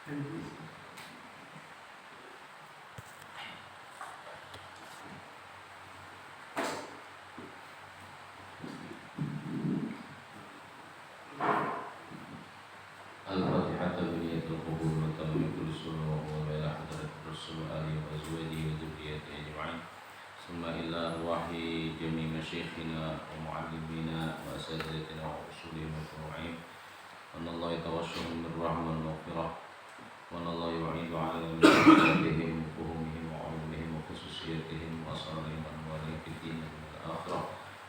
الفاتحة بنية القبول وتمام كل سنة وإلى حضرة الرسول آله وأزواجه وذريته أجمعين ثم إلى أرواح جميع مشايخنا ومعلمينا وأساتذتنا وأصولهم وفروعهم أن الله يتغشهم من رحمة ومغفرة وأن الله يعيد علينا من صفاتهم وفهمهم وعلومهم وخصوصياتهم وأسرارهم وأنوارهم في الدين والآخرة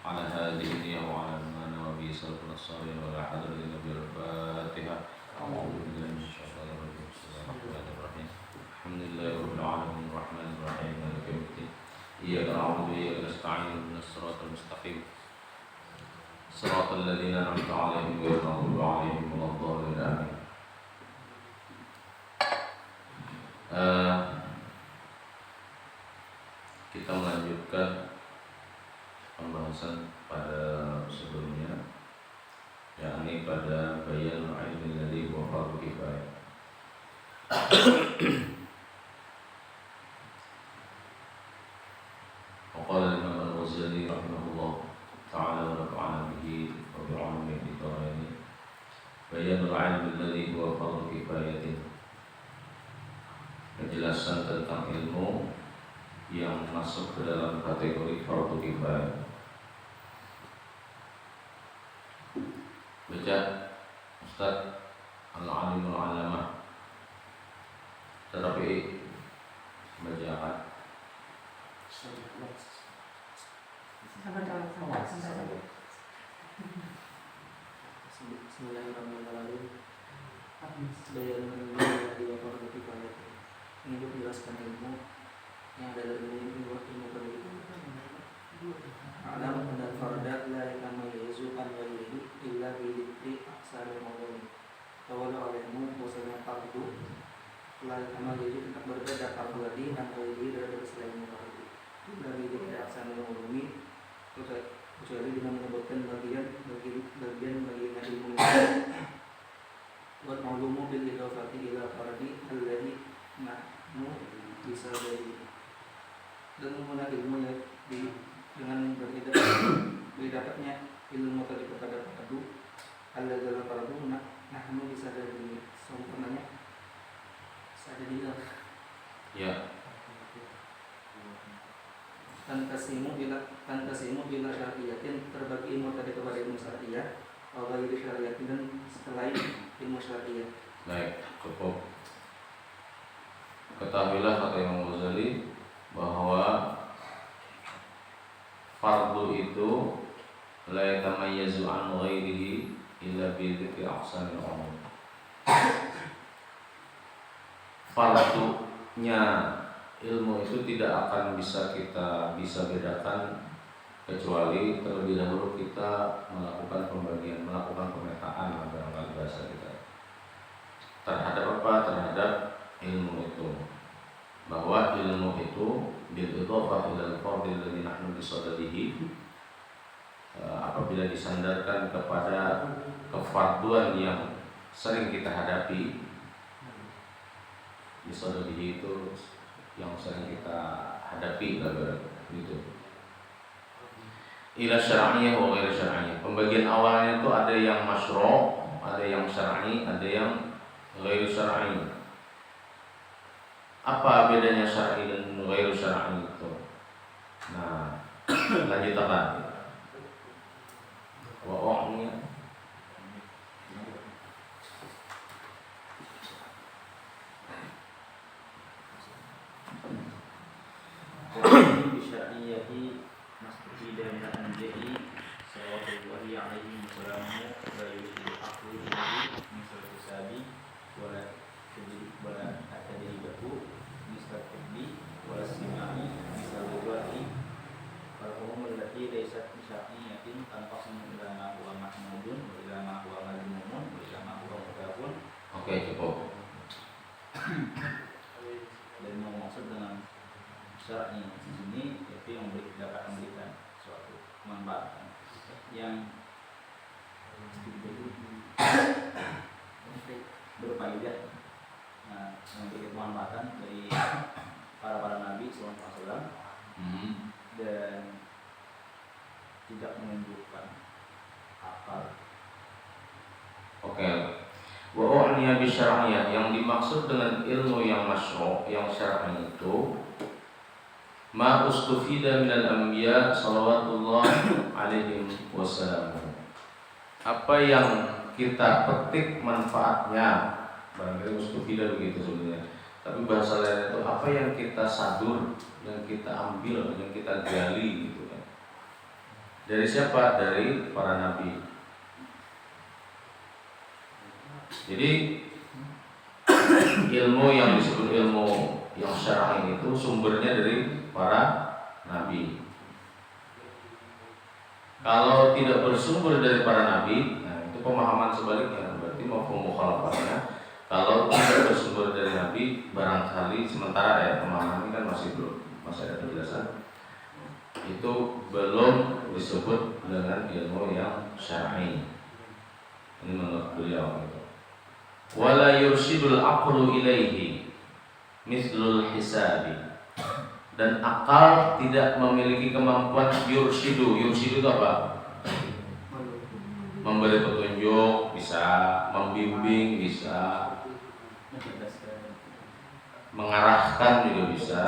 على هذه النية وعلى ما نوى به سلفنا الصالح وعلى حضرة النبي الفاتحة. أعوذ بالله من الشيطان الرجيم. بسم الله الرحمن الرحيم. الحمد لله رب العالمين الرحمن الرحيم مالك يوم الدين. إياك نعبد وإياك نستعين اهدنا الصراط المستقيم صراط الذين أنعمت عليهم غير المغضوب عليهم ولا الضالين آمين. Kita melanjutkan pembahasan pada sebelumnya, yakni pada bayan ilmi alladhi huwa fardhu kifayah. Waqala Imam Al-Ghazali rahimahullah ta'ala wa nafa'ana bihi wa bi'ulumihi fid dharain. Bayan ilmi alladhi huwa fardhu kifayatin. Penjelasan tentang ilmu yang masuk ke dalam kategori fardhu kifayah. Baca Ustaz Al-Alimul Alamah Terapi bacakan. Bismillahirrahmanirrahim. Bayan ilmu wa fardhu kifayah. Ini menjelaskan ilmu yang ada dalam ilmu pendidikan. Alam dan fardat la yatamayyazu an yalihi illa bi dhikri aksaril mawlud. Tawalla alaimu bahwasanya fardu la yatamayyazu tidak berbeda fardu tadi dan yalihi dari selain fardu. Illa bi dhikri aksaril mawlud. Kecuali dengan menyebutkan bagian ilmu buat ma'lumu bil idafati ila fardi alladhi nahnu bisa dari dan menggunakan ilmu dengan berdapatnya ilmu tadi kepada fardu alladhi ila fardu nahnu bisa dari sempurnanya ada di Ya. Tantasimu bila syariatin terbagi ilmu tadi kepada ilmu syariah atau bagi syariatin dan selain ilmu syariah. Baik, cukup. Ketahuilah kata Imam Ghazali bahwa fardu itu la yatamayyazu an ghairihi illa bi dzikri aqsamil umum. Fardunya ilmu itu tidak akan bisa kita bedakan kecuali terlebih dahulu kita melakukan pembagian, melakukan pemetaan barangkali bahasa kita terhadap apa? Terhadap ilmu itu, bahwa ilmu itu bil idhafah ila al-fardhi alladhi nahnu bisadadihi, apabila disandarkan kepada kefarduan yang sering kita hadapi. Bisadadihi itu yang sering kita hadapi gitu. Ila syar'iyyah wa ghairi syar'iyyah. Pembagian awalnya itu ada yang masyru', ada yang syar'i, ada yang ghairi syar'i. Apa bedanya syar'i dan ghairi syar'i itu? Nah, lanjutkan. Wa'u'nya bisyar'iyyati masjid dan anja'i sallallahu alaihi wasallam la yusul aqlu bihi misal sabi wala tadribatu misal tibbi wala simai misal wadhi al-umum allati laysat bisyar'iyyatin tanpa ulama wa mahmudun wa ulama wa madmumun wa ulama wa mudafun. Oke, cukup. Dan mau maksud dengan syar'i di sini yaitu yang dapat memberikan suatu manfaat yang berfaedah mengambil kemanfaatan dari para nabi SAW dan tidak menunjukkan akal. Oke. Wa u'niya bi syar'iyyah, yang dimaksud dengan ilmu yang masyru', yang syar'i itu ma ustufida minal anbiya salawatullah alaihim wassalam. Apa yang kita petik manfaatnya, barangkali ustufida begitu sebenarnya. Tapi bahasa lain itu apa yang kita sadur, yang kita ambil, yang kita gali gitu kan. Dari siapa? Dari para nabi. Jadi ilmu yang disebut ilmu yang syar'i itu sumbernya dari para nabi. Kalau tidak bersumber dari para nabi, nah itu pemahaman sebaliknya, berarti mafhum mukhalafahnya. Kalau tidak bersumber dari nabi, barangkali sementara ya pemahaman ini kan masih ada penjelasan. Itu belum disebut dengan ilmu yang syar'i. Ini menurut beliau gitu. Wala yursidul aqlu ilaihi mislul hisabi, dan akal tidak memiliki kemampuan yursidu. Yursidu itu apa? Memberi petunjuk bisa, membimbing bisa, mengarahkan juga bisa.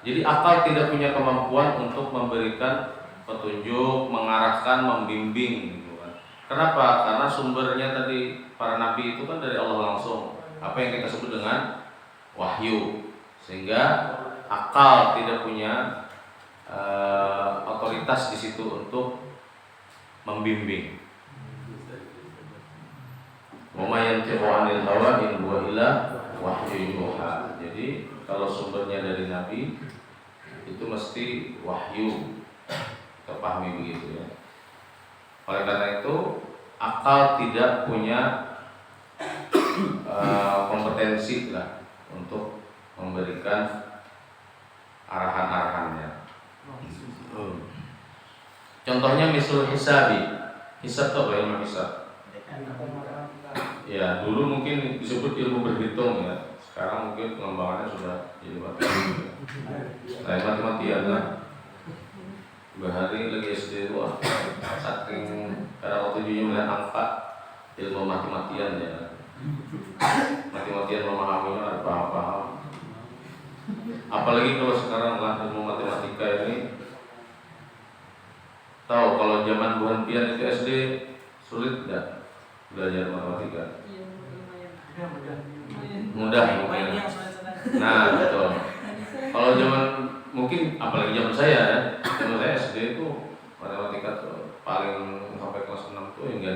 Jadi akal tidak punya kemampuan untuk memberikan petunjuk, mengarahkan, membimbing gitu kan. Kenapa? Karena sumbernya tadi para nabi itu kan dari Allah langsung. Apa yang kita sebut dengan wahyu. Sehingga akal tidak punya otoritas di situ untuk membimbing. Wa ma yantiqu 'anil hawa in huwa illa wahyu yuha. Jadi kalau sumbernya dari nabi itu mesti wahyu. Kita pahami begitu ya. Oleh karena itu akal tidak punya kompetensi lah untuk memberikan arahan-arahannya. Contohnya misal hisabi. Hisab itu apa ilmu hisab? Ya dulu mungkin disebut ilmu berhitung ya. Sekarang mungkin pengembangannya sudah jadi matematika. Saya matematian lah. Bahari lagi SD wah saking karena waktu itu melihat angka ilmu matematian ya. Matematian memahaminya ada paham-paham. Apalagi kalau sekarang lah ilmu matematika ini tahu kalau zaman Bu Pian itu SD sulit tidak belajar matematika? Mudah mungkin. Nah betul. Kalau zaman mungkin apalagi zaman saya ya, zaman saya SD itu matematika tuh paling sampai kelas 6 tuh hingga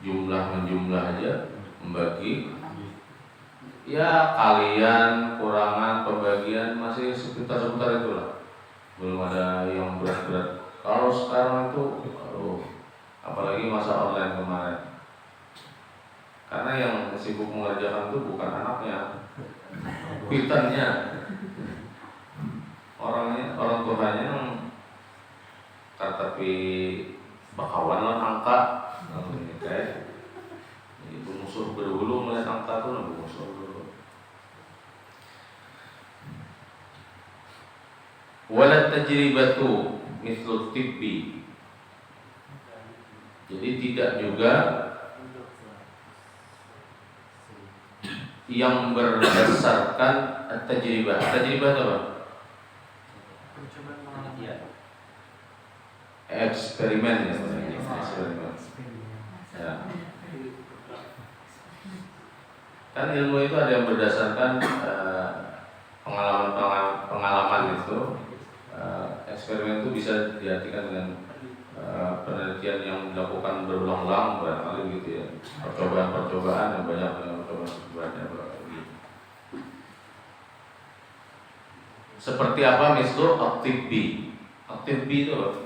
menjumlah aja, membagi ya kalian, kurangan, pembagian masih seputar itulah. Belum ada yang berat-berat. Kalau sekarang itu apalagi masa online kemarin. Karena yang sibuk mengerjakan itu bukan anaknya, kuitannya. Orang tuanya yang tapi bakawan lah angka, kayak itu musuh berhulu melihat angka tuh musuh berhulu. Walat tajribatu mislu tibbi. Jadi tidak juga yang berdasarkan tajribah. Tajribah itu apa? Eksperimen ya, eksperimen. Ya. Kan ilmu itu ada yang berdasarkan pengalaman itu. Eksperimen itu bisa diartikan dengan penelitian yang dilakukan berulang-ulang barangkali gitu ya. Percobaan yang banyak gitu. Seperti apa mislu at-tibbi. At-tibbi itu loh.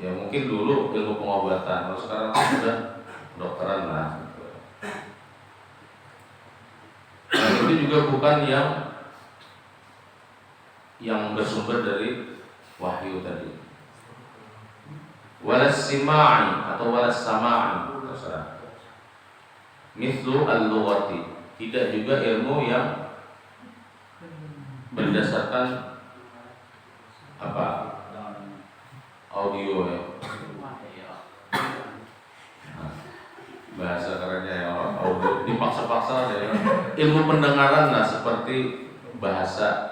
Ya mungkin dulu ilmu pengobatan, kalau sekarang sudah dokteran lah. Nah itu juga bukan yang bersumber dari wahyu tadi. Walas sima'i atau walas sama'i, terserah. Mithlu al-lughati, tidak juga ilmu yang berdasarkan apa? Audio ya. Bahasa kerennya ya, audio dipaksa-paksa ya. Ilmu pendengaran lah seperti bahasa.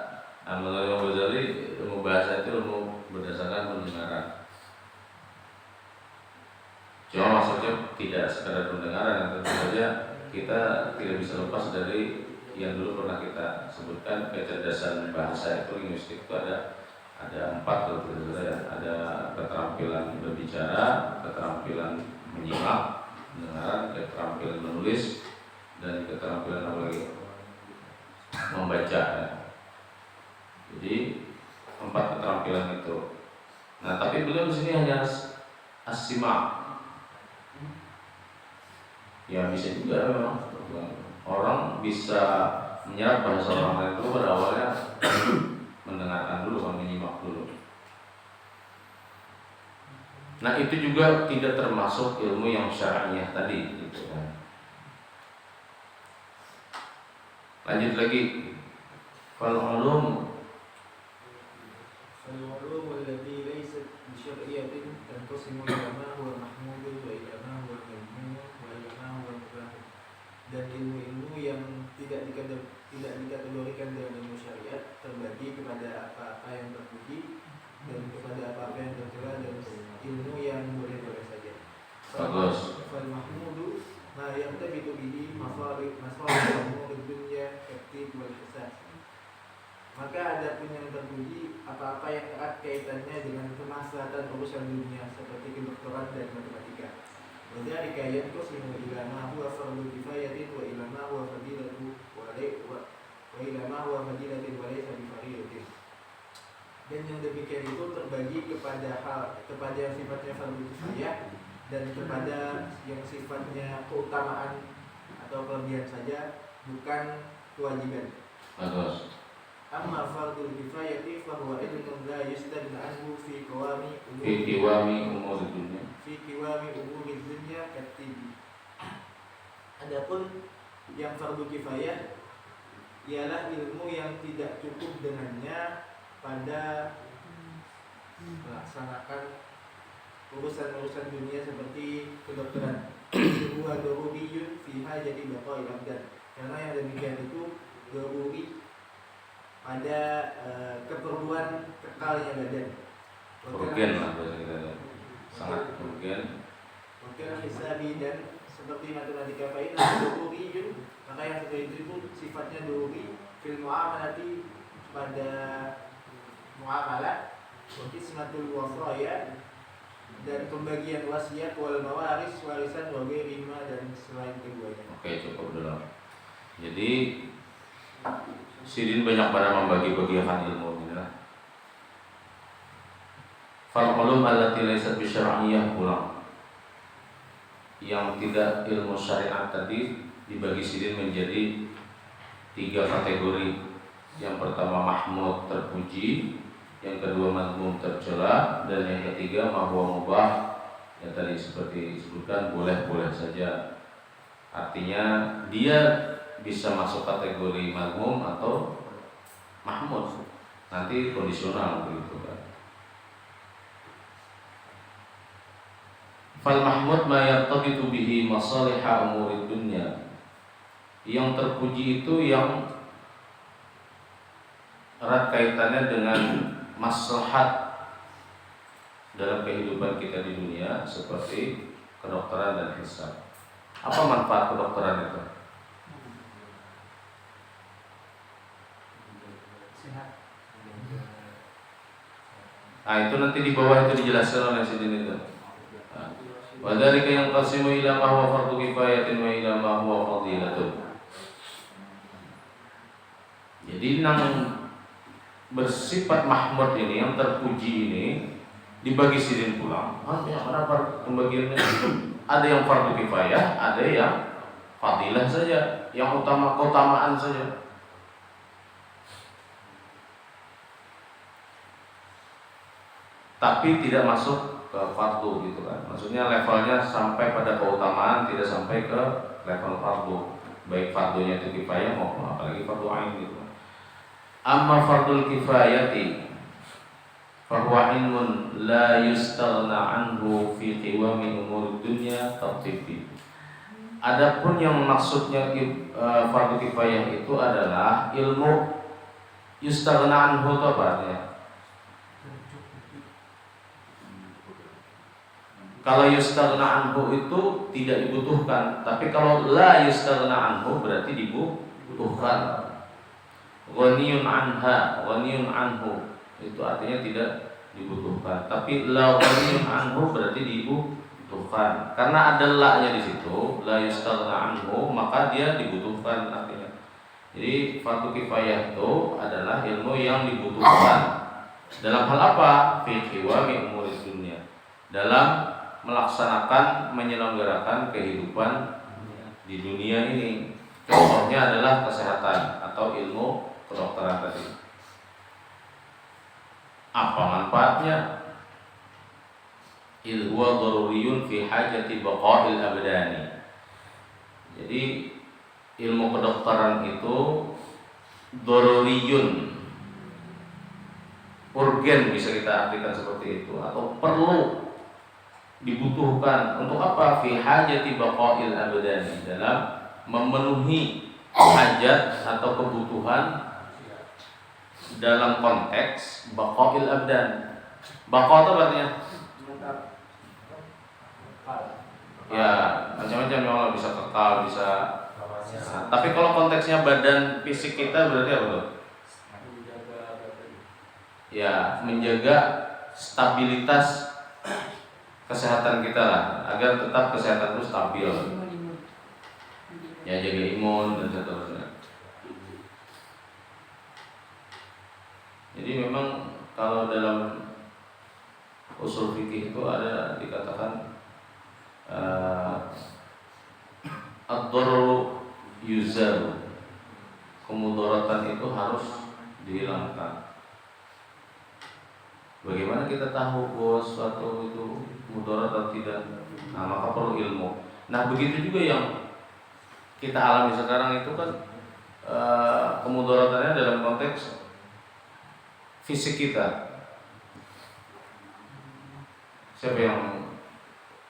Menurut Imam Ghazali, ilmu bahasa itu ilmu berdasarkan pendengaran. Cuma maksudnya tidak sekadar pendengaran, tentu saja kita tidak bisa lepas dari yang dulu pernah kita sebutkan, kecerdasan bahasa itu, linguistik itu ada 4 kalau tidak salah ya. Ada keterampilan berbicara, keterampilan menyimak, pendengaran, keterampilan menulis, dan keterampilan apa lagi? Membaca ya. Jadi 4 keterampilan itu. Nah, tapi beliau di sini hanya as-sima'. Ya bisa juga memang orang bisa menyerap bahasa orang lain itu pada awalnya mendengarkan dulu, menyimak dulu. Nah, itu juga tidak termasuk ilmu yang syar'iyah tadi gitu kan. Lanjut lagi. Fal-ulum التي ليست بشرعية تنقسم إلى ما هو محمود وإلى ما هو مذموم وإلى ما هو مباح. Dan ilmu-ilmu yang tidak dikategorikan dengan ilmu syariat terbagi kepada apa-apa yang terpuji dan kepada apa-apa yang tercela dan ilmu yang boleh-boleh saja. Bagus. Fal-mahmudu ma yartabitu bihi masalih umur dunya katib wal hisab. Maka ada pun yang terpuji apa-apa yang erat kaitannya dengan kemaslahatan urusan dunia seperti kedokteran dan matematika. Wadzalika yanqasimu ila ma huwa fardhu kifayatin wa ila ma huwa fadilatu wa ila ma huwa fadilatin wa laysa bi fardhiyatin. Dan yang demikian itu terbagi kepada yang sifatnya fardhu kifayah dan kepada yang sifatnya keutamaan atau kelebihan saja, bukan kewajiban. Bagus. Amma fardhu kifayati fa huwa ilmun la yustagna anhu fi qiwami umur dunia. Fi qiwami umuri dunya katibi. Adapun yang fardhu kifayah ialah ilmu yang tidak cukup dengannya pada melaksanakan urusan-urusan dunia seperti kedokteran. Huwa daruriyun fi hajati baqa'il abdan. Karena yang demikian itu daruri pada keperluan kekalnya badan. Kerugian lah kita, sangat kerugian. Mungkin hisabi dan seperti matematika fa'inah daruriyun, maka yang seperti itu sifatnya daruri fil muamalati pada muamalah, wa qismatul wasaya dan pembagian wasiat wal mawaris, warisan wa ghairihima dan selain keduanya. Oke, cukup dulu. Jadi Sidin banyak pada membagi-bagikan ilmu ini lah. Fal-ulum allati laysat bisyar'iyyah pulang. Yang tidak ilmu syariat tadi dibagi Sidin menjadi 3 kategori. Yang pertama mahmud, terpuji, yang kedua mazmum, tercela, dan yang ketiga mahwa mubah, yang tadi seperti disebutkan boleh-boleh saja. Artinya dia bisa masuk kategori mazmum atau mahmud, nanti kondisional begitu kan. Fal mahmud ma yartabitu bihi masaliha umurid dunya. Yang terpuji itu yang erat kaitannya dengan maslahat dalam kehidupan kita di dunia seperti kedokteran dan hisab. Apa manfaat kedokteran itu? Nah, itu nanti di bawah itu dijelaskan oleh Sidin itu. Wa dzalika yanqasimu ila ma huwa fardhu kifayatin wa ila ma huwa fadilatun. Jadi yang bersifat mahmud ini, yang terpuji ini dibagi Sidin pula. Kenapa pembagiannya? Ada yang fardhu kifayah, ada yang fadilah saja, yang keutamaan saja. Tapi tidak masuk ke fardu gitu kan. Maksudnya levelnya sampai pada keutamaan, tidak sampai ke level fardu. Baik fardunya itu kifayah maupun apalagi fardu ain gitu. Amma fardul kifayati fahuwa ilmun la yustaghna anhu fi qiwami umur dunya tartibi. Adapun yang maksudnya fardu kifayah itu adalah ilmu yustaghna anhu itu apa artinya? Kalau yustaghna anhu itu tidak dibutuhkan, tapi kalau la yustaghna anhu berarti dibutuhkan. Ghaniyun anha, ghaniyun anhu itu artinya tidak dibutuhkan. Tapi la ghaniyun anhu berarti dibutuhkan. Karena ada la-nya di situ, la yustaghna anhu, maka dia dibutuhkan artinya. Jadi fardu kifayah itu adalah ilmu yang dibutuhkan. Dalam hal apa? Fi qiwami umurid dunya. Dalam melaksanakan, menyelenggarakan kehidupan di dunia ini. Contohnya adalah kesehatan atau ilmu kedokteran tadi. Apa manfaatnya? Il huwa daruriyun fi hajati baqa'il abdani. Jadi ilmu kedokteran itu daruriyun, urgen bisa kita artikan seperti itu, atau perlu, dibutuhkan untuk apa? Fi hajati baqa'il abdani, dalam memenuhi hajat atau kebutuhan dalam konteks baqa'il abdan. Baqa' itu artinya ya macam-macam, ya Allah, bisa kekal, bisa. Nah, tapi kalau konteksnya badan fisik kita berarti apa tuh? Ya, menjaga stabilitas kesehatan kita lah, agar tetap kesehatan itu stabil. Ya, jaga imun dan seterusnya. Jadi memang kalau dalam usul fikih itu ada dikatakan ad-darru yuzal, kemudaratan itu harus dihilangkan. Bagaimana kita tahu bahwa suatu itu mudarat atau tidak? Nah, maka perlu ilmu. Nah, begitu juga yang kita alami sekarang itu kan kemudaratannya dalam konteks fisik kita. Siapa yang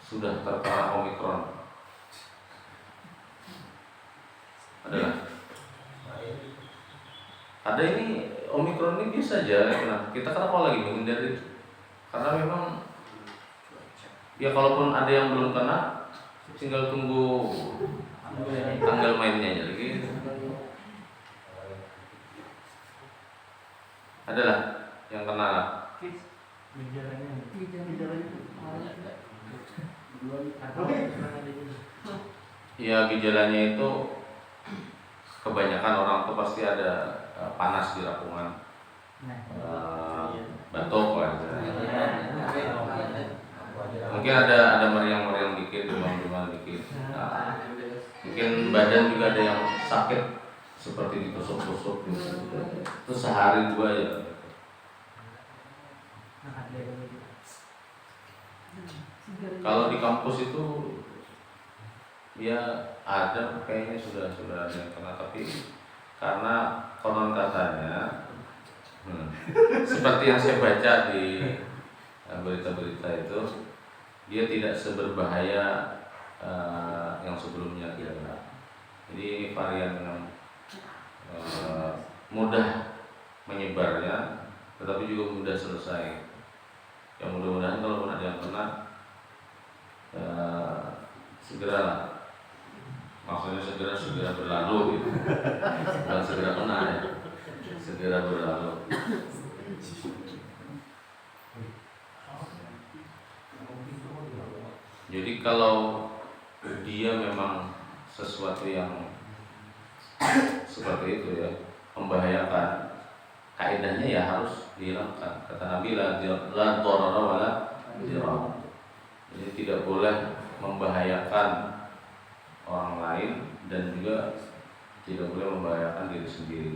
sudah terkena Omikron? Adalah ada ini Omikron ini biasa aja. Nah, kita kenapa lagi menghindari? Karena memang ya kalaupun ada yang belum kena, tinggal tunggu tanggal mainnya aja lagi. Adalah yang kena lah. Ya, gejalanya itu kebanyakan orang tuh pasti ada panas di rakungan, batuk lah. Mungkin ada meriang-meriang dikit, demam-demam dikit. Mungkin badan juga ada yang sakit seperti ditusuk-tusuk gitu. Itu sehari dua ya. Kalau di kampus itu ya ada, kayaknya sudah ada yang kena, tapi karena konon katanya seperti yang saya baca di berita-berita itu, dia tidak seberbahaya yang sebelumnya gitu. Jadi varian yang mudah menyebarnya, tetapi juga mudah selesai. Yang mudah-mudahan kalau ada yang kena segera, maksudnya segera berlalu gitu. Bukan segera kena ya, segera berlalu. Jadi kalau dia memang sesuatu yang seperti itu ya, membahayakan, kaidahnya ya harus dihilangkan. Kata Nabi, la dharara wala dirar. Jadi tidak boleh membahayakan orang lain dan juga tidak boleh membahayakan diri sendiri.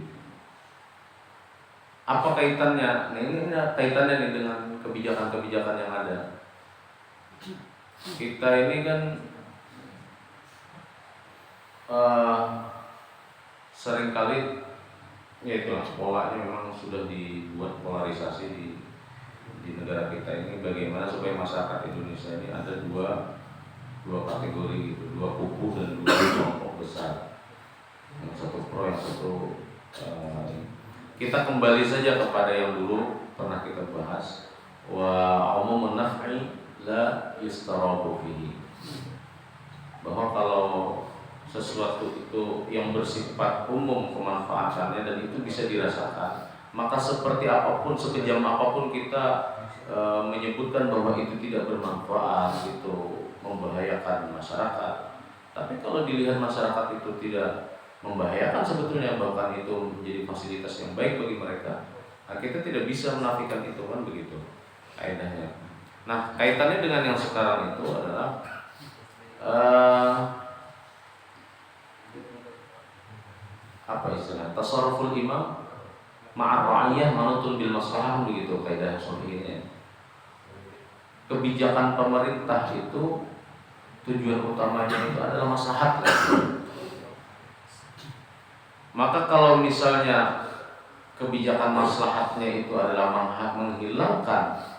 Apa kaitannya? Nah, ini kaitannya nih dengan kebijakan-kebijakan yang ada. kita ini kan seringkali ya itulah polanya memang sudah dibuat polarisasi di negara kita ini, bagaimana supaya masyarakat Indonesia ini ada dua kategori gitu, dua kubu dan dua kelompok besar, yang satu pro, yang satu kita kembali saja kepada yang dulu pernah kita bahas, wa umumun naf'i la yustarabu fihi, bahwa kalau sesuatu itu yang bersifat umum kemanfaatannya dan itu bisa dirasakan, maka seperti apapun, sekejam apapun kita menyebutkan bahwa itu tidak bermanfaat, itu membahayakan masyarakat. Tapi kalau dilihat masyarakat itu tidak membahayakan sebetulnya, bahkan itu menjadi fasilitas yang baik bagi mereka, nah kita tidak bisa menafikan itu, kan begitu kaidahnya. Nah, kaitannya dengan yang sekarang itu adalah apa istilah tasarruful imam ma'ar ra'iyah manutun bil maslahah, begitu kaidah sahihnya. Kebijakan pemerintah itu tujuan utamanya itu adalah maslahat. Maka kalau misalnya kebijakan maslahatnya itu adalah menghilangkan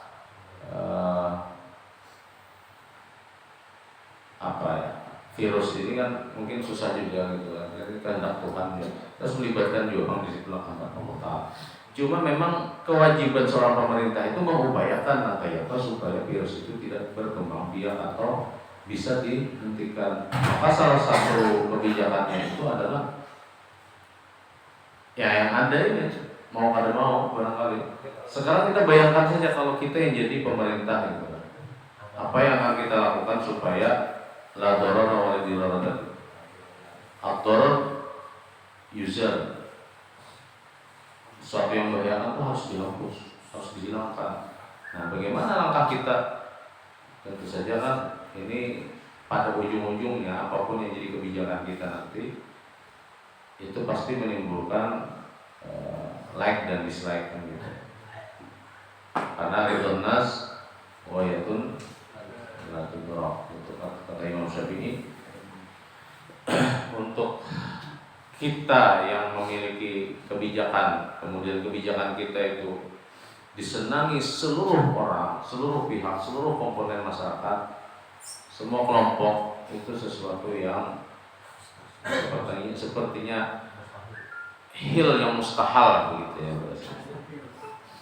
virus ini, kan mungkin susah juga gitu kan. Jadi kehendak Tuhan ya. Terus melibatkan juga di situ kehendak Allah. Cuma memang kewajiban seorang pemerintah itu mengupayakan langkah apa supaya virus itu tidak berkembang biak atau bisa dihentikan. Maka salah satu kebijakannya itu adalah ya yang ada ini, mau kada mau barangkali. Sekarang kita bayangkan saja kalau kita yang jadi pemerintah gitu. Apa yang akan kita lakukan supaya la darara wa la dirara tadi. Ad-darar yuzal. Sesuatu yang membahayakan itu harus dihapus, harus dihilangkan. Nah, bagaimana langkah kita? Tentu saja kan ini pada ujung-ujungnya apapun yang jadi kebijakan kita nanti itu pasti menimbulkan like dan dislike kan gitu. Karena ridhon nas wa yatun la tudrak, itu kata Imam Syafi'i. Untuk kita yang memiliki kebijakan, kemudian kebijakan kita itu disenangi seluruh orang, seluruh pihak, seluruh komponen masyarakat, semua kelompok, itu sesuatu yang sepertinya hil yang mustahil begitu ya,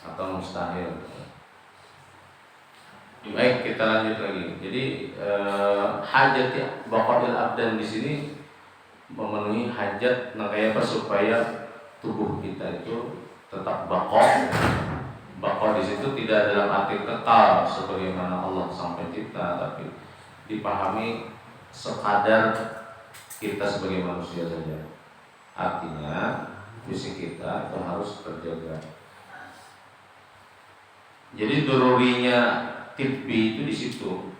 atau mustahil. Baik, kita lanjut lagi. Jadi hajat baqaul abdan di sini memenuhi hajat, makanya apa, supaya tubuh kita itu tetap baqa. Baqa di situ tidak dalam arti kekal sebagaimana Allah sang pencipta, tapi dipahami sekadar kita sebagai manusia saja. Artinya fisik kita itu harus terjaga. Jadi dorurinya tibbi itu di situ,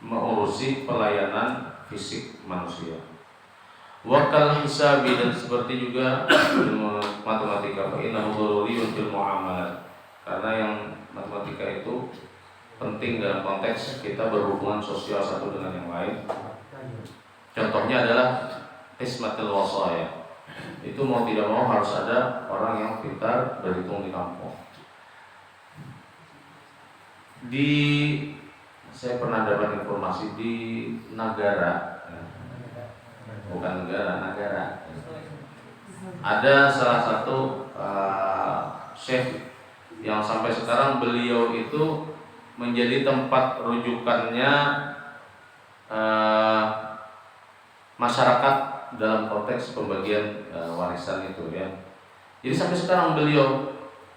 mengurusi pelayanan fisik manusia. Wakal hisabi, dan seperti juga ilmu matematika, fa innahu daruriyun fil muamalat. Karena yang matematika itu penting dalam konteks kita berhubungan sosial satu dengan yang lain. Contohnya adalah ismatul wasaya. Itu mau tidak mau harus ada orang yang pintar berhitung di kampung. Saya pernah dapat informasi di Nagara, bukan negara, ada salah satu chef yang sampai sekarang beliau itu menjadi tempat rujukannya masyarakat dalam konteks pembagian warisan itu ya. Jadi sampai sekarang beliau,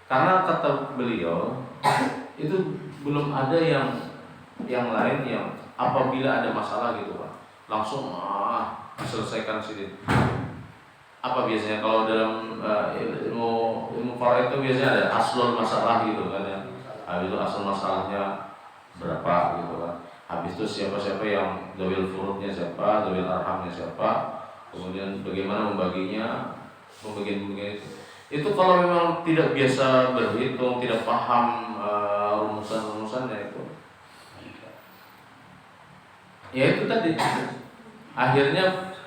karena kata beliau itu belum ada yang lain yang apabila ada masalah gitu Pak, langsung diselesaikan sini. Apa biasanya kalau dalam ilmu faraid itu biasanya ada aslul masalah gitu kan ya. Habis itu asal masalahnya berapa gitu kan. Habis itu siapa-siapa yang dawil furudnya siapa, dawil arhamnya siapa, kemudian bagaimana membaginya, pembagian itu kalau memang tidak biasa berhitung, tidak paham rumusan-rumusannya itu Ya itu tadi, akhirnya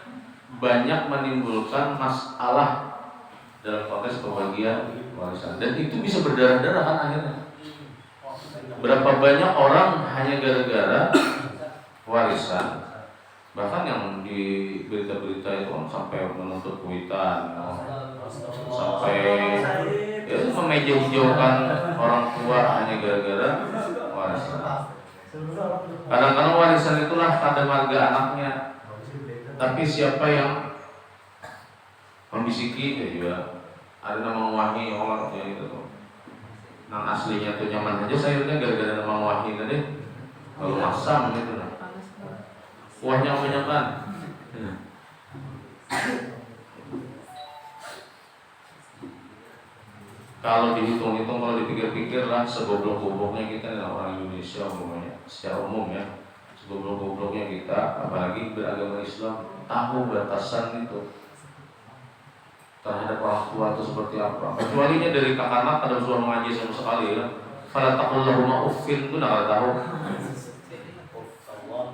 banyak menimbulkan masalah dalam konteks pembagian warisan, dan itu bisa berdarah-darah kan akhirnya. Berapa banyak orang hanya gara-gara warisan, bahkan yang di berita-berita itu sampai menuntut kuitan, sampai ya, memeja hijaukan orang tua hanya gara-gara warisan. Kadang-kadang warisan itulah tanda marga anaknya, tapi siapa yang membisiki ya juga ada nama wangi orang ya gitu. Nang aslinya tuh nyaman aja sayurnya gara-gara nama wangi tadi. Kalau masam gitu lah. Kuahnya kebanyakan. Kalau dihitung-hitung, kalau dipikir-pikir lah, segoblok-gobloknya kita orang Indonesia umumnya, secara umum ya, segoblok-gobloknya kita, apalagi beragama Islam, tahu batasan itu terhadap orang tua itu seperti apa. Kecualinya dari kakak ada suara mengaji sama sekali ya. Fala taqul lahum uffin itu nggak tahu.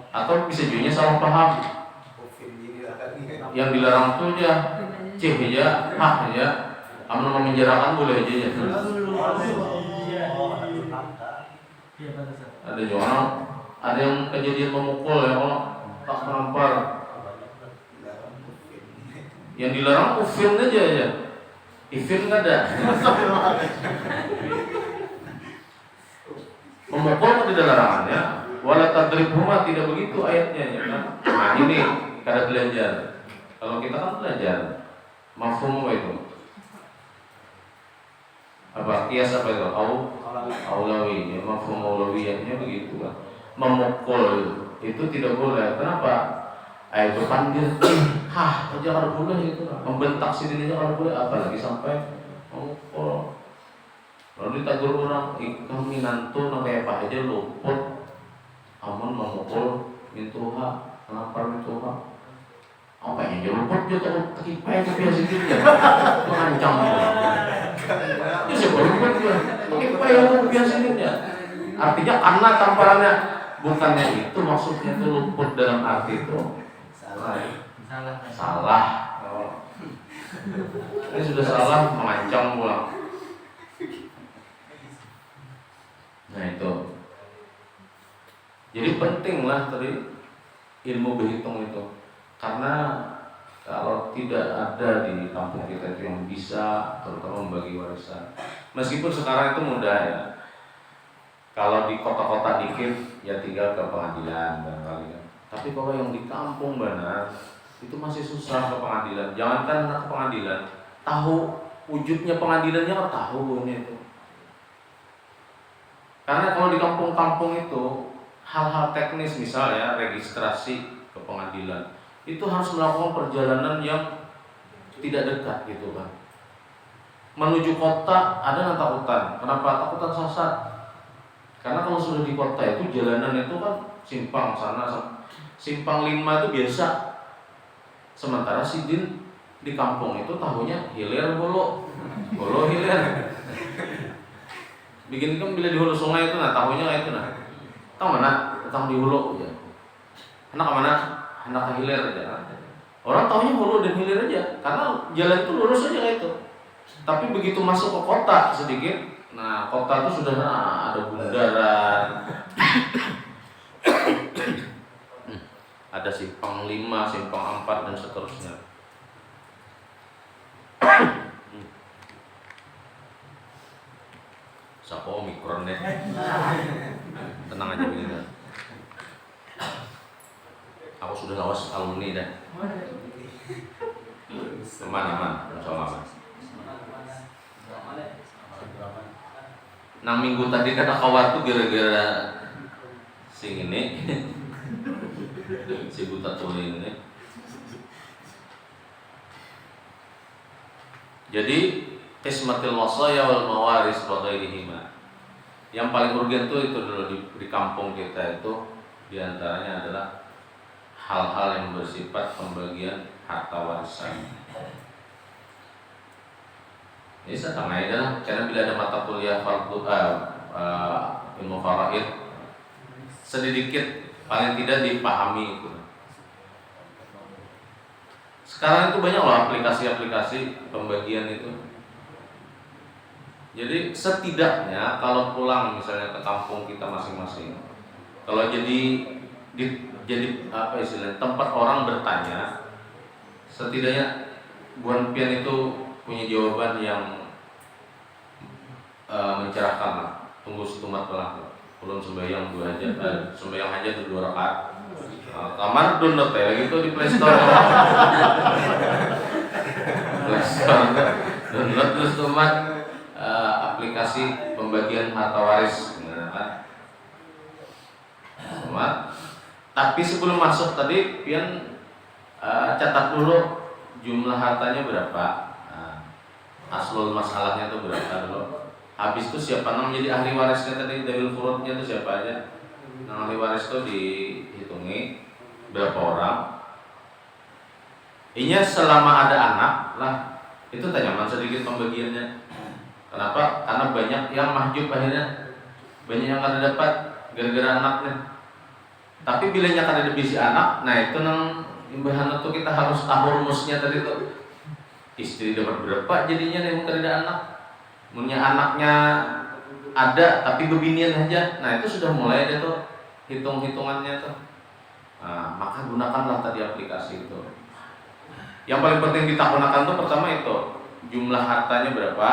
Atau bisa jadinya salah paham. Yang dilarang tuh aja, cih aja, hah aja. Amal memenjarakan boleh aja ya. Ada juga ada yang kejadian memukul ya, tak menampar. Yang dilarang ufin aja ya. Ifin nggak ada. Memukul tidak larangannya. Wala tadribhuma tidak begitu ayatnya ya kan. Nah ini kada belajar. Kalau kita kan belajar mafhum apa itu? Apa kias apa itu? Aulawi, ya, mafhum aulawiyahnya begitu kan. Memukul itu tidak boleh. Kenapa? Ayo berpanggil, hah aja kalau boleh itu, membentak sini aja kalau boleh, apalagi sampai memukul. Lalu ditegur orang, kami nantu kayak apa aja luput, aman memukul mintuha, kenapa mintuha? Apa yang jadi luput dia terkipai ke biasa gitu ya, mengancam. Itu siapa luput dia, terkipai ke biasa gitu ya. Artinya karena tamparannya, bukannya itu maksudnya itu luput dalam arti itu. Salah. Oh. Ini sudah salah mengancam pulang. Nah itu. Jadi pentinglah tadi ilmu berhitung itu, karena kalau tidak ada di kampung kita itu yang bisa terutama membagi warisan. Meskipun sekarang itu mudah ya. Kalau di kota-kota dikit ya tinggal ke pengadilan barangkali kan. Tapi kalau yang di kampung benar itu masih susah ke pengadilan. Jangankan anak ke pengadilan, tahu wujudnya pengadilannya kan tahu ini itu. Karena kalau di kampung-kampung itu hal-hal teknis misalnya registrasi ke pengadilan itu harus melakukan perjalanan yang tidak dekat gitu kan. Menuju kota ada yang takutan. Kenapa takutan sasar? Karena kalau sudah di kota itu jalanan itu kan simpang sana, simpang 5 itu biasa. Sementara sidin di kampung itu tahunya hilir bolo hilir. Bikin kan bila di hulu sungai itu nah tahunya itu nah. Tahu mana? Tahu di hulu ya. Anak mana? Anak hilir aja. Orang tahunya hulu dan hilir aja karena jalan itu lurus aja kayak itu. Tapi begitu masuk ke kota sedikit, nah kota itu sudah ada bundaran. Ada simpang 5, simpang 4 dan seterusnya. Siapa omikron deh. Tenang aja begini. Aku sudah lawas alumni dah. Aman, insyaallah. Nah minggu tadi kata kawan tuh gara-gara sing ini. Si buta tuli ini. Jadi qismatil wasaya wal mawaris wa ghairihima. Yang paling urgen itu dulu di kampung kita itu diantaranya adalah hal-hal yang bersifat pembagian harta warisan. Ini setengah adalah karena bila ada mata kuliah ilmu faraid sedikit paling tidak dipahami itu. Sekarang itu banyak loh aplikasi-aplikasi pembagian itu. Jadi setidaknya kalau pulang misalnya ke kampung kita masing-masing, kalau jadi apa istilahnya tempat orang bertanya, setidaknya Buan Pian itu punya jawaban yang mencerahkan lah. Tunggu setumat pelang. Belum sembahyang 2 hajat, sembahyang hajat 2 rakaat. Kamar download ya gitu di Play Store. Play Store download terus tumat aplikasi pembagian harta waris, kan? Tapi sebelum masuk tadi Pian catat dulu jumlah hartanya berapa, aslul masalahnya itu berapa dulu. Habis itu siapa yang menjadi ahli warisnya tadi, dalil furudnya itu siapa aja. Nah, ahli waris itu dihitungi berapa orang. Inya selama ada anak lah, itu tanyaman sedikit pembagiannya. Kenapa? Karena banyak yang mahjub akhirnya, banyak yang kada dapat gara-gara anaknya. Tapi bilanya kada ada bisi anak, nah itu nang imbahan itu kita harus tahu rumusnya tadi tuh. Istri dapat berapa jadinya nih kada ada anak. Punya anaknya ada tapi bebinian aja, nah itu sudah mulai ada tuh hitung-hitungannya tuh. Nah, maka gunakanlah tadi aplikasi itu. Yang paling penting kita gunakan tuh pertama itu jumlah hartanya berapa,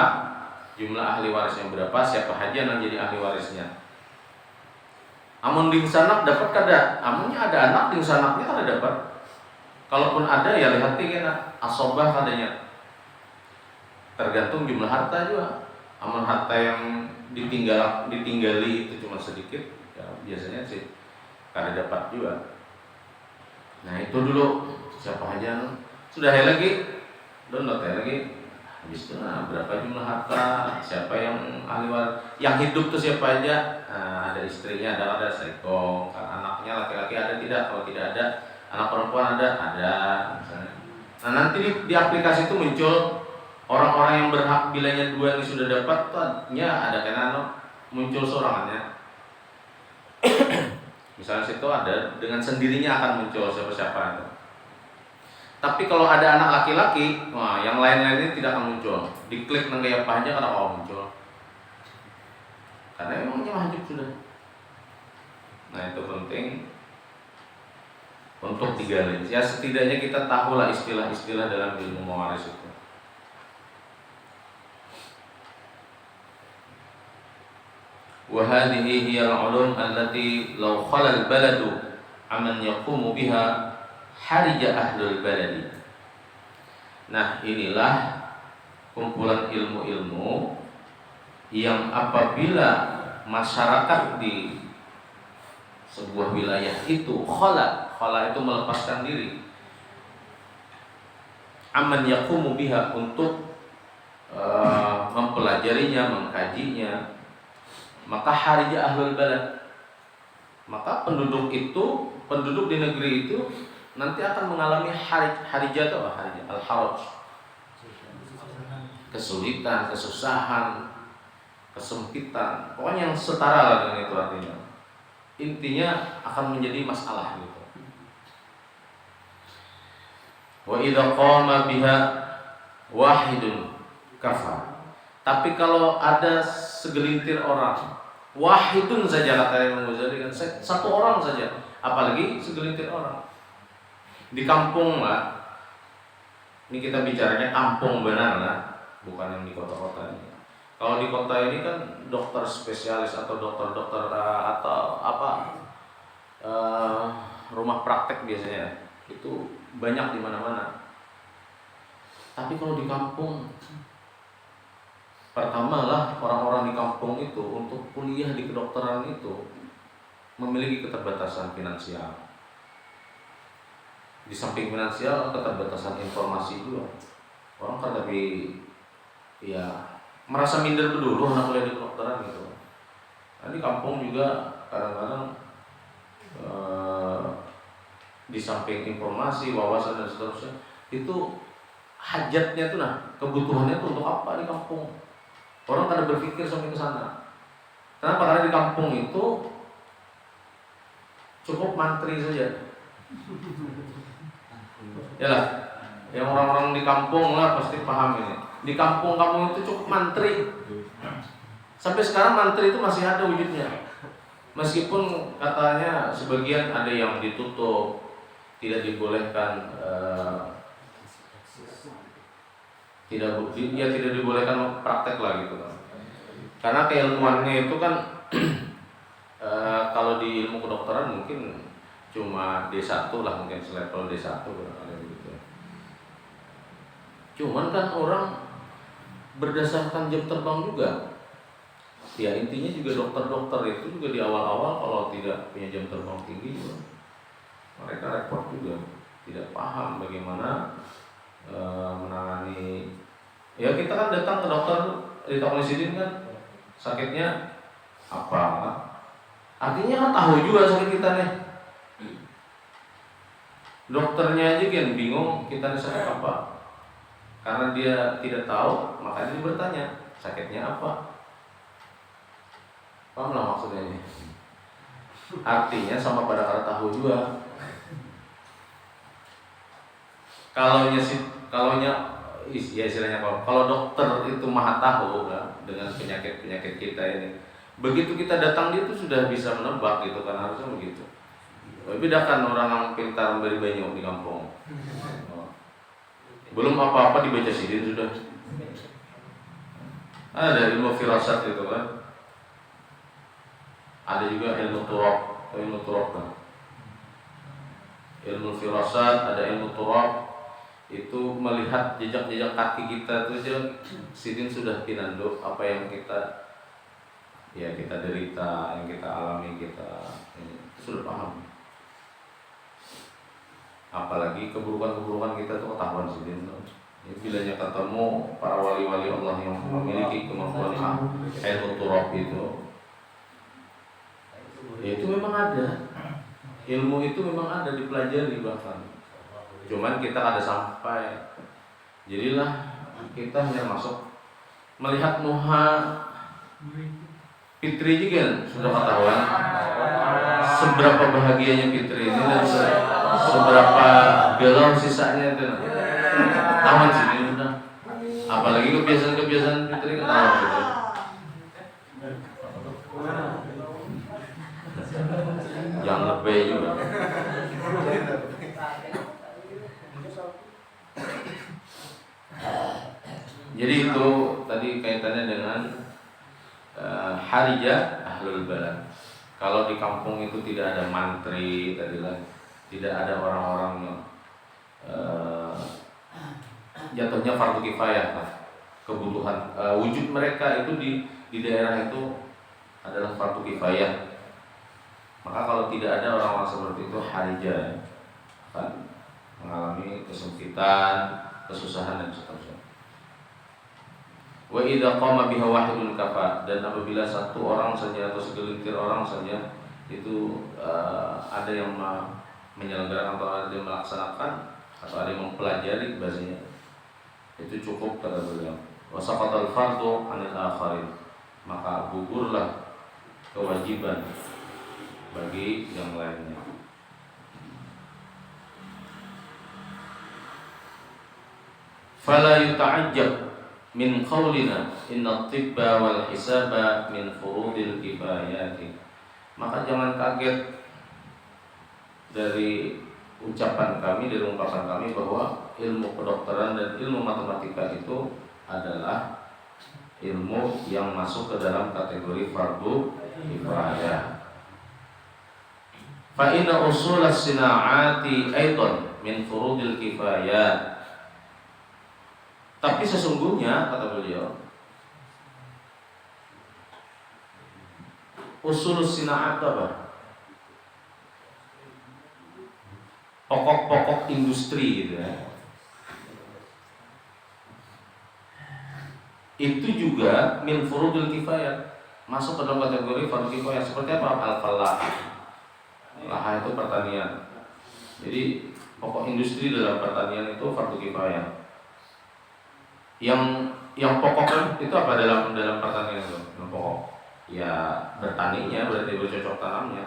jumlah ahli warisnya berapa, siapa aja yang jadi ahli warisnya. Amun ding sanak dapat kada, amunnya ada anak ding sanaknya kada dapat. Kalaupun ada ya lihat tinggal asobah kadanya. Tergantung jumlah harta juga. Amun harta yang ditinggali itu cuma sedikit, ya biasanya sih kada dapat juga. Nah itu dulu siapa aja sudah ya lagi download ya lagi. Habis itu berapa jumlah harta, siapa yang ahli waris, yang hidup tuh siapa aja. Nah, ada istrinya, ada sekong, kan anaknya laki-laki ada tidak, kalau tidak ada anak perempuan ada misalnya. Nah nanti di aplikasi itu muncul orang-orang yang berhak bilanya 2 ini sudah dapat, tuh ada kenano muncul sorangannya. Misalnya situ ada dengan sendirinya akan muncul siapa-siapa itu. Tapi kalau ada anak laki-laki, wah yang lain-lain ini tidak akan muncul. Diklik nang kayak apa aja karena kalau muncul. Karena emangnya wajib sudah. Nah itu penting untuk digali. Ya setidaknya kita tahulah istilah-istilah dalam ilmu mewaris itu. وهذه هي العلوم التي لو خلا البلد عمن يقوم بها حرج أهل البلد. Nah inilah kumpulan ilmu-ilmu yang apabila masyarakat di sebuah wilayah itu khala itu melepaskan diri, aman yaqumu biha untuk mempelajarinya, mengkajinya, maka harija ahlul balad, maka penduduk di negeri itu nanti akan mengalami harija atau harija al-haraj, kesulitan, kesusahan, kesempitan, pokoknya yang setara lah dengan itu artinya. Intinya akan menjadi masalah gitu. Wa idza qama biha wahidun kafar. Tapi kalau ada segelintir orang, wahidun saja kata Imam Ghazali kan, satu orang saja, apalagi segelintir orang. Di kampung lah, ini kita bicaranya kampung benar lah, bukan yang di kota-kota ini. Kalau di kota ini kan dokter spesialis atau dokter-dokter atau apa rumah praktek biasanya itu banyak di mana-mana. Tapi kalau di kampung, pertama lah orang-orang di kampung itu untuk kuliah di kedokteran itu memiliki keterbatasan finansial. Di samping finansial, keterbatasan informasi juga. Orang kan tapi ya merasa minder dulu anak kuliah di kedokteran gitu. Nah, di kampung juga kadang-kadang di samping informasi, wawasan dan seterusnya, itu hajatnya tuh kebutuhannya tuh untuk apa di kampung? Orang kadang berpikir sampai ke sana. Kenapa? Karena di kampung itu Cukup mantri saja. Yalah, yang orang-orang di kampung lah pasti paham ini. Di kampung-kampung itu cukup mantri. Sampai sekarang mantri itu masih ada wujudnya. Meskipun katanya sebagian ada yang ditutup, tidak dibolehkan, tidak dibolehkan praktek lah gitu kan. Karena keilmuannya itu kan kalau di ilmu kedokteran mungkin cuma D1 lah, mungkin selevel D1 gitu. Cuman kan orang berdasarkan jam terbang juga. Ya intinya juga dokter-dokter itu juga di awal-awal kalau tidak punya jam terbang tinggi juga, mereka repot juga, tidak paham bagaimana menangani. Ya kita kan datang ke dokter di Toklisidin kan sakitnya apa? Artinya kan tahu juga sakit kita nih. Dokternya aja kan bingung kita nih sakit apa. Karena dia tidak tahu, makanya dia bertanya sakitnya apa. Paham lah maksudnya ini. Artinya sama pada kata tahu juga. Istilahnya kalau dokter itu maha tahu kan, dengan penyakit kita ini. Begitu kita datang dia itu sudah bisa menebak gitu kan, harusnya begitu. Bedakan orang yang pintar memberi banyak di kampung. Belum apa-apa dibaca sidin sudah. Ada ilmu firasat itu kan. Ada juga ilmu turab kan. Ilmu firasat, ada ilmu turab. Itu melihat jejak-jejak kaki kita itu aja sidin sudah pinando apa yang kita derita, yang kita alami, kita sudah paham. Apalagi keburukan-keburukan kita itu ketahuan sidin. Bilanya ketemu para wali-wali Allah yang memiliki kemampuan ilmu turab itu. Ya, itu memang ada. Ilmu itu memang ada, dipelajari bahkan. Cuman kita ada sampai. Jadilah kita hanya masuk melihat muha Fitri juga sudah ketahuan seberapa bahagianya Fitri ini dan seberapa galau sisanya itu. Tahuan sih ini udah. Apalagi kebiasaan Fitri ketahuan gitu. Jangan lebih juga. Jadi itu tadi kaitannya dengan harijah ahlul balad. Kalau di kampung itu tidak ada mantri tadilah, tidak ada orang-orang yang jatuhnya fardu kifayah lah. Kebutuhan wujud mereka itu di daerah itu adalah fardu kifayah. Maka kalau tidak ada orang-orang seperti itu harijah akan mengalami kesempitan, kesusahan dan seterusnya. Wa idza qama biha wahidun kafa, dan apabila satu orang saja atau segelintir orang saja itu ada yang menyelenggarakan atau ada yang melaksanakan atau ada yang mempelajari bahasanya, itu cukup kata beliau. Wa saqatal fardu 'anil akharin, maka gugurlah kewajiban bagi yang lainnya. Fala yuta'ajjab min qaulina inna tibba wal hisaba min furudil kifayati. Maka jangan kaget dari ucapan kami, dari ungkapan kami bahwa ilmu kedokteran dan ilmu matematika itu adalah ilmu yang masuk ke dalam kategori fardu kifayah. Fa inna usul as-sina'ati aidan min furudil kifayat. Tapi sesungguhnya kata beliau, usul as-sina'at apa? Pokok-pokok industri gitu ya. Itu juga min furudil kifayat, masuk ke dalam kategori fardu kifayah. Seperti apa? Al-falah. Lahan itu pertanian. Jadi pokok industri dalam pertanian itu fardu kifayah. Yang pokok itu apa dalam pertanian itu? Yang pokok ya bertaninya, berarti bercocok tanamnya.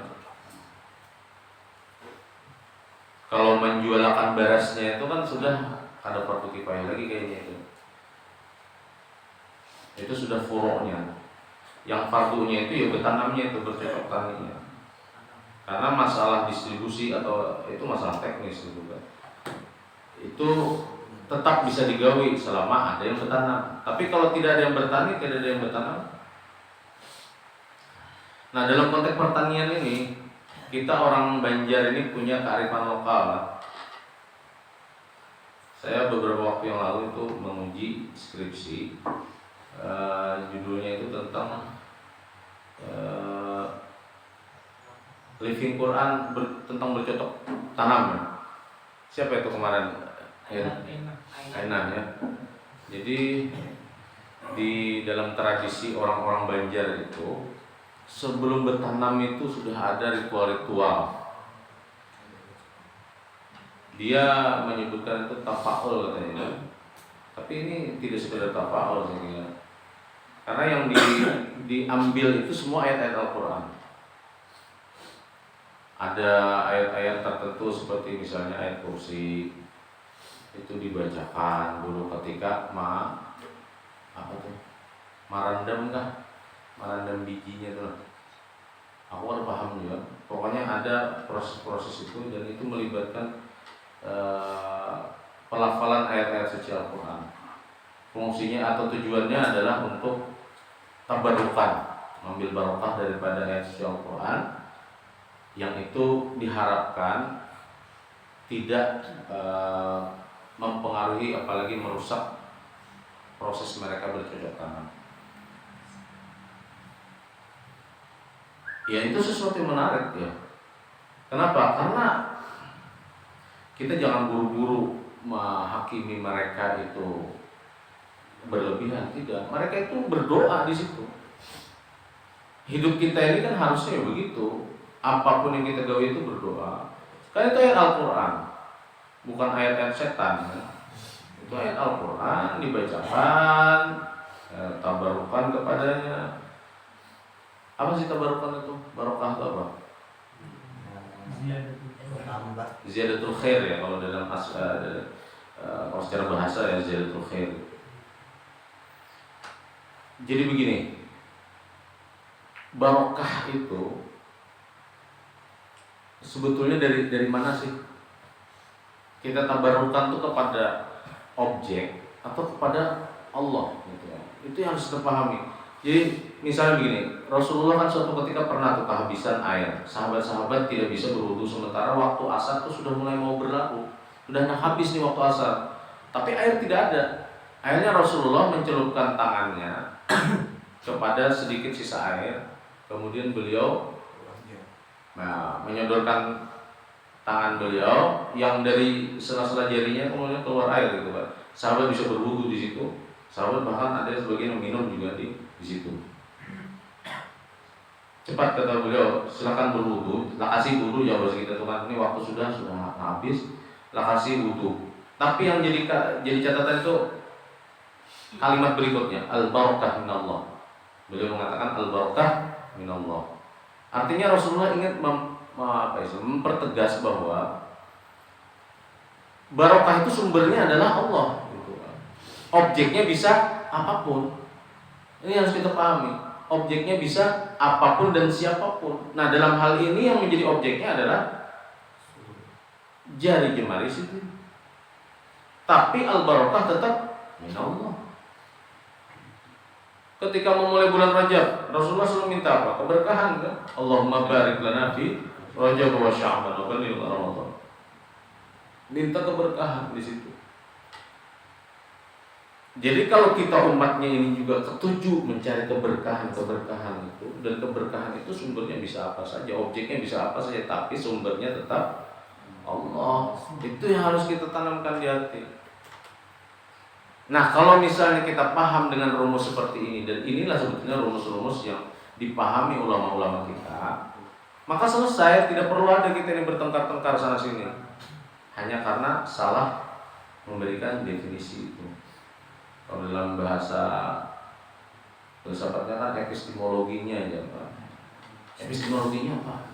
Kalau menjualakan berasnya itu kan sudah ada fardu kifayah lagi kayaknya itu. Itu sudah furuknya. Yang fardunya itu ya bertanamnya itu, bercocok taninya. Karena masalah distribusi atau itu masalah teknis gitu kan. Itu tetap bisa digawi selama ada yang bertanam. Tapi kalau tidak ada yang bertani, tidak ada yang bertanam. Nah, dalam konteks pertanian ini, kita orang Banjar ini punya kearifan lokal. Saya beberapa waktu yang lalu itu menguji skripsi, judulnya itu tentang Living Quran tentang bercocok tanam. Siapa itu kemarin? Ainah ya. Jadi di dalam tradisi orang-orang Banjar itu, sebelum bertanam itu sudah ada ritual-ritual. Dia menyebutkan itu tafaul katanya. Tapi ini tidak sekedar tafaul saya kira. Karena yang diambil itu semua ayat-ayat Al-Quran. Ada ayat-ayat tertentu seperti misalnya ayat kursi itu dibacakan dulu ketika marandam kah? Marandam bijinya tuh. Aku kan paham juga. Pokoknya ada proses-proses itu dan itu melibatkan pelafalan ayat-ayat suci Al-Quran. Fungsinya atau tujuannya adalah untuk tabarukan, mengambil barokah daripada ayat suci Al-Quran, yang itu diharapkan tidak mempengaruhi apalagi merusak proses mereka bercocok tanam. Ya itu sesuatu yang menarik ya. Kenapa? Karena kita jangan buru-buru menghakimi mereka itu berlebihan, tidak. Mereka itu berdoa di situ. Hidup kita ini kan harusnya begitu. Apapun yang kita gawe itu berdoa. Kan itu ayat Al-Quran, bukan ayat-ayat setan. Ya. Itu ayat Al-Quran dibacakan, tabarukan kepadanya. Apa sih tabarukan itu? Barokah itu apa? Ziyadatul khair ya kalau dalam kalau secara bahasa ya ziyadatul khair. Jadi begini, barokah itu sebetulnya dari mana sih? Kita tabarukan itu kepada objek atau kepada Allah gitu ya. Itu yang harus kita pahami. Jadi misalnya begini, Rasulullah kan suatu ketika pernah tuh kehabisan air. Sahabat-sahabat tidak bisa berwudu sementara waktu asar tuh sudah mulai mau berlalu. Sudah habis nih waktu asar. Tapi air tidak ada. Akhirnya Rasulullah mencelupkan tangannya kepada sedikit sisa air. Kemudian beliau menyodorkan tangan beliau yang dari sela-sela jarinya kemudian keluar air gitu kan. Sahabat bisa berwudu di situ. Sahabat bahkan ada sebagian yang minum juga di situ. Cepat kata beliau, silakan berwudu, lakasi wudu ya bos kita tuh kan, ini waktu sudah habis, lakasi wudu. Tapi yang jadi catatan itu kalimat berikutnya, al-barakah minallah. Beliau mengatakan al-barakah minallah. Artinya Rasulullah ingin mempertegas bahwa barokah itu sumbernya adalah Allah. Gitu. Objeknya bisa apapun. Ini harus kita pahami. Objeknya bisa apapun dan siapapun. Nah, dalam hal ini yang menjadi objeknya adalah jari jemari situ. Tapi al-barakah tetap minallah. Ketika memulai bulan Rajab, Rasulullah selalu minta apa? Keberkahan kan? Allahumma barik lana fi Rajab wa Sya'ban wa ballighna Ramadan. Minta keberkahan di situ. Jadi kalau kita umatnya ini juga ketujuh mencari keberkahan itu, dan keberkahan itu sumbernya bisa apa saja, objeknya bisa apa saja, tapi sumbernya tetap Allah. Itu yang harus kita tanamkan di hati. Nah, kalau misalnya kita paham dengan rumus seperti ini, dan inilah sebetulnya rumus-rumus yang dipahami ulama-ulama kita, maka selesai, tidak perlu ada kita yang bertengkar-tengkar sana sini hanya karena salah memberikan definisi itu. Kalau dalam bahasa filsafatnya kan epistemologinya aja Pak. Epistemologinya apa?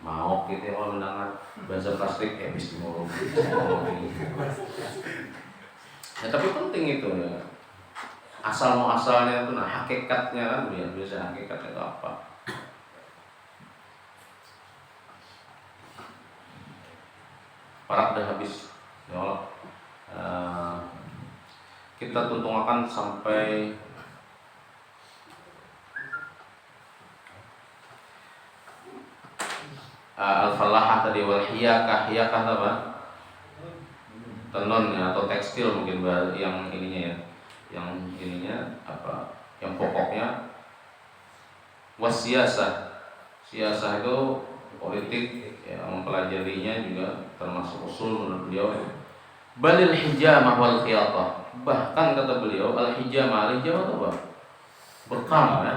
mau gitu ya kalau mendengar bahasa plastik epistemologi. Ya, tapi penting itu ya. Asal muasalnya itu, nah hakikatnya kan biasa hakikatnya itu apa? Parak udah habis. Ya Allah. Kita tuntungakan sampai al-falahah tadi, wal hiyakah apa? Tenun ya, atau tekstil mungkin yang ininya ya. Yang ininya apa? Yang pokoknya wasiyasah. Siyasah itu politik ya, mempelajarinya juga termasuk usul menurut beliau. Balil hijamah wal khiyatah. Bahkan kata beliau al-hijamah itu apa? Berkam ya.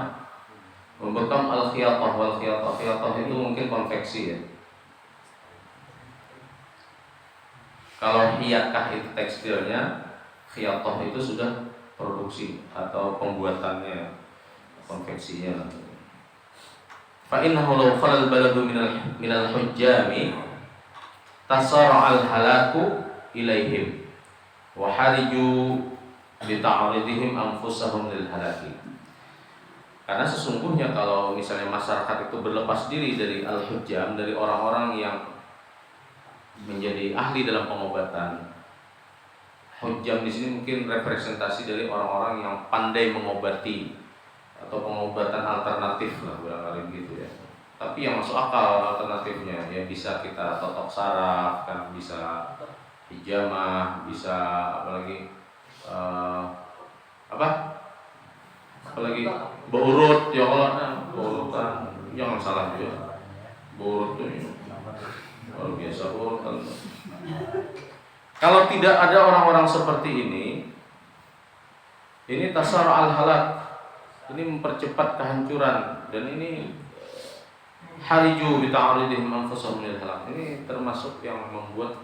Membekam al-khiyatah wal khiyatah. Khiyatah itu mungkin konveksi ya. Kalau hiyakah itu tekstilnya, khiyatah itu sudah produksi atau pembuatannya, konveksinya. Fa innahu law khalal baladu minal hujjami tasara al-halaku ilaihim wa hariju bi ta'ridihim anfusahum lil halaki. Karena sesungguhnya kalau misalnya masyarakat itu berlepas diri dari al-hujjam, dari orang-orang yang menjadi ahli dalam pengobatan. Hujjam di sini mungkin representasi dari orang-orang yang pandai mengobati atau pengobatan alternatif lah barangkali gitu ya. Tapi yang masuk akal alternatifnya ya, bisa kita totok saraf, kan bisa hijamah, bisa apalagi apalagi beurut ya Allah, beurutan jangan salah juga. Beurut tuh luar biasa beurut. Kalau tidak ada orang-orang seperti ini tasar al-halak, ini mempercepat kehancuran, dan ini hariju bi ta'ridihim anfusahum lil halak. Ini termasuk yang membuat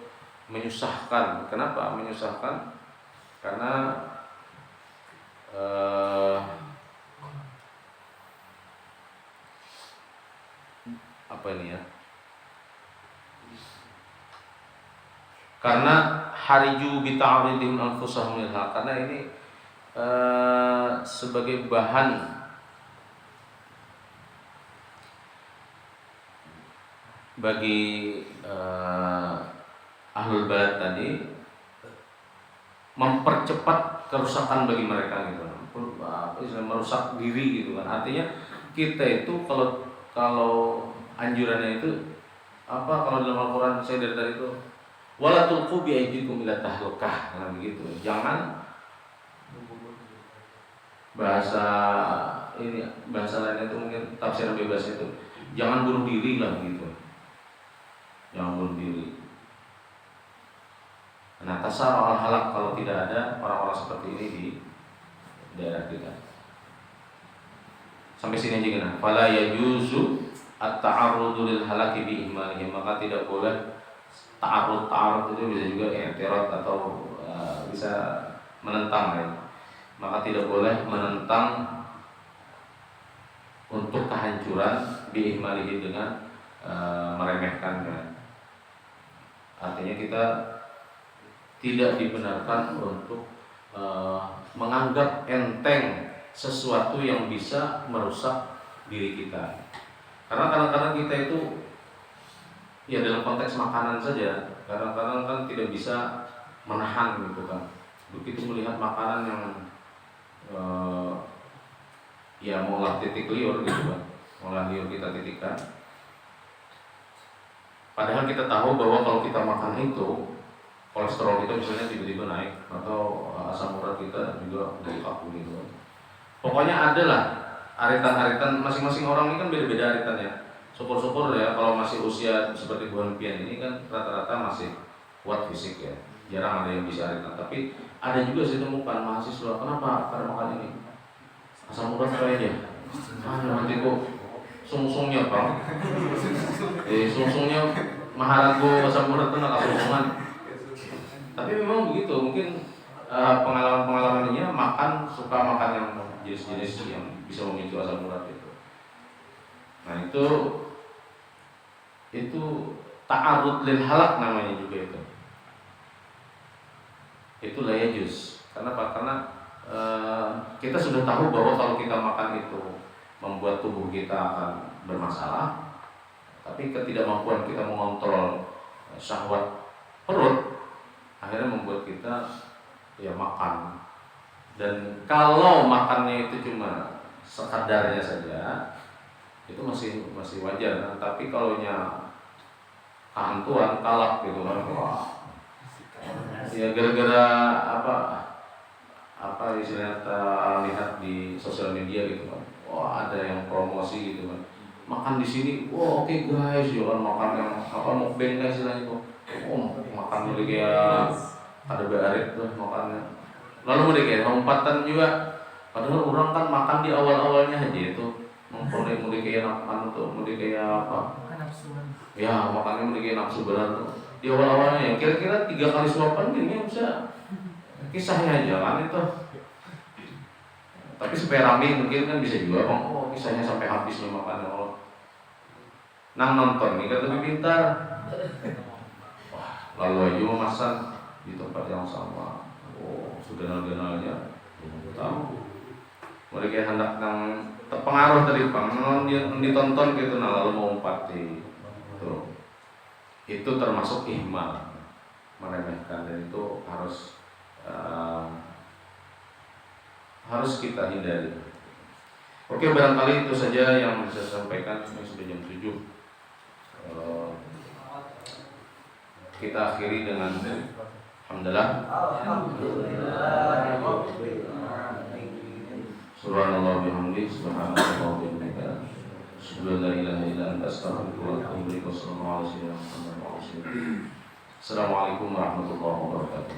menyusahkan. Kenapa menyusahkan? Karena apa ini ya? Karena hariju bi ta'ridihim anfusahum lil halak. Karena ini sebagai bahan bagi ahlul balad tadi, mempercepat kerusakan bagi mereka gitu, merusak diri gitu kan. Artinya kita itu kalau anjurannya itu apa, kalau dalam Al-Quran saya dari tadi itu wala tulqu bi aydikum ila tahlukah, nah begitu. Jangan, bahasa lainnya itu mungkin tafsir bebas itu, jangan bunuh diri lah begitu. Jangan bunuh diri. Nah, tasar al-halak kalau tidak ada orang-orang seperti ini di daerah kita. Sampai sini aja kan. Fala yajuzu at-ta'arrudu lil halaki bi ihmalihi, maka tidak boleh ta'arrud itu bisa juga i'tirad atau bisa menentang ya. Maka tidak boleh menentang untuk kehancuran bi ihmalihi dengan meremehkannya. Artinya kita tidak dibenarkan untuk menganggap enteng sesuatu yang bisa merusak diri kita. Karena kadang-kadang kita itu ya dalam konteks makanan saja, kadang-kadang kan tidak bisa menahan gitu kan. Begitu melihat makanan yang ya mengolah titik liur gitu kan, mengolah liur kita titikkan. Padahal kita tahu bahwa kalau kita makan itu, kolesterol kita misalnya tiba-tiba naik, atau asam urat kita juga bengkak gitu. Pokoknya ada lah aritan-aritan, masing-masing orang ini kan beda-beda aritannya. Syukur-syukur ya kalau masih usia seperti Bu Hanfian ini kan rata-rata masih kuat fisik ya. Jarang ada yang bisa aritan. Tapi ada juga saya temukan mahasiswa, kenapa pada makan ini? Asam urat kayaknya. Nanti kok sungsungnya Bang. Sungsungnya maharago asam urat itu nak sungsungan. Tapi memang begitu, mungkin pengalaman-pengalamannya suka makan yang jenis-jenis yang bisa memicu asam urat itu. Nah itu itu ta'arud lil halak namanya juga itu la yajuz. Kenapa? Karena kita sudah tahu bahwa kalau kita makan itu membuat tubuh kita akan bermasalah, tapi ketidakmampuan kita mengontrol syahwat perut akhirnya membuat kita ya makan. Dan kalau makannya itu cuma sekadarnya saja, itu masih wajar kan? Tapi kalau nya kehantuan, kalap gitu kan, wah, ya gara-gara apa istilahnya kita lihat di sosial media gitu kan, wah ada yang promosi gitu kan, makan di sini, wah oke guys, ya kan makan yang mukbang guys istilahnya itu, makan mulai kayak ada barit tuh makannya, lalu mulai kayak lompatan juga, padahal orang kan makan di awal-awalnya aja itu, mulai kayak makan tuh, mulai kayak apa, ya makannya mulai kayak nafsu berat tuh, di awal-awalnya ya kira-kira 3 kali suapan jadinya bisa. Kisahnya aja kan itu, tapi supaya rame mungkin kan bisa juga bang. Oh kisahnya sampai habis nih makannya. Oh, nang nonton nih kan lebih pintar. Wah, lalu aja memesan di tempat yang sama. Oh segenal-genalnya tahu. Mereka hendak nang terpengaruh tadi bang, ditonton gitu, nah lalu mau umpati itu termasuk ihmal, meremehkan, dan itu harus kita hindari. Oke, barangkali itu saja yang bisa saya sampaikan. Ini sudah jam 7. Kita akhiri dengan alhamdulillah. Subhanallah bihamdi, subhanallah wa bihamdika, asyhadu an la ilaha illa anta, astaghfiruka wa atubu ilaik. Assalamualaikum warahmatullahi wabarakatuh.